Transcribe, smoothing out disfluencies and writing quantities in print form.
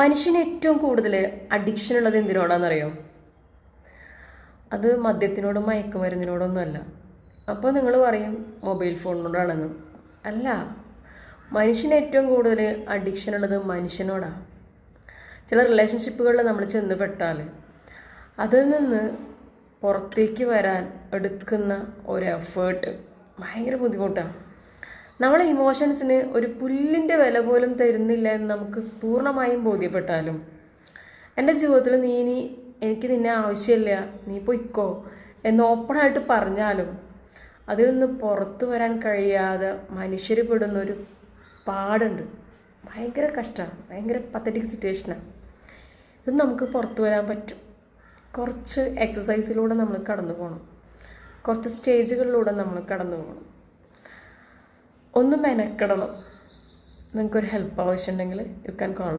മനുഷ്യന് ഏറ്റവും കൂടുതൽ അഡിക്ഷൻ ഉള്ളത് എന്തിനോടാണെന്നറിയോ? അത് മദ്യത്തിനോടും മയക്കുമരുന്നിനോടൊന്നുമല്ല. അപ്പോൾ നിങ്ങൾ പറയും മൊബൈൽ ഫോണിനോടാണെന്ന്. അല്ല, മനുഷ്യന് ഏറ്റവും കൂടുതൽ അഡിക്ഷൻ ഉള്ളത് മനുഷ്യനോടാണ്. ചില റിലേഷൻഷിപ്പുകളിൽ നമ്മൾ ചെന്ന് പെട്ടാൽ അതിൽ നിന്ന് പുറത്തേക്ക് വരാൻ എടുക്കുന്ന ഒരു എഫേർട്ട് ഭയങ്കര ബുദ്ധിമുട്ടാണ്. നമ്മളെ ഇമോഷൻസിന് ഒരു പുല്ലിൻ്റെ വില പോലും തരുന്നില്ല എന്ന് നമുക്ക് പൂർണ്ണമായും ബോധ്യപ്പെട്ടാലും, എൻ്റെ ജീവിതത്തിൽ എനിക്ക് നിന്നെ ആവശ്യമില്ല, നീ പൊയ്ക്കോ എന്ന് ഓപ്പണായിട്ട് പറഞ്ഞാലും അതിൽ നിന്ന് പുറത്തു വരാൻ കഴിയാതെ മനുഷ്യർ പെടുന്നൊരു പാടുണ്ട്. ഭയങ്കര കഷ്ടമാണ്, ഭയങ്കര പത്തറ്റിക് സിറ്റുവേഷനാണ്. ഇത് നമുക്ക് പുറത്തു വരാൻ പറ്റും. കുറച്ച് എക്സസൈസിലൂടെ നമ്മൾ കടന്നു പോകണം, കുറച്ച് സ്റ്റേജുകളിലൂടെ നമ്മൾ കടന്നു പോകണം, ഒന്ന് മെനക്കെടണം. നിങ്ങൾക്കൊരു ഹെൽപ്പ് ആവശ്യമുണ്ടെങ്കിൽ യു ക്യാൻ കോൾ.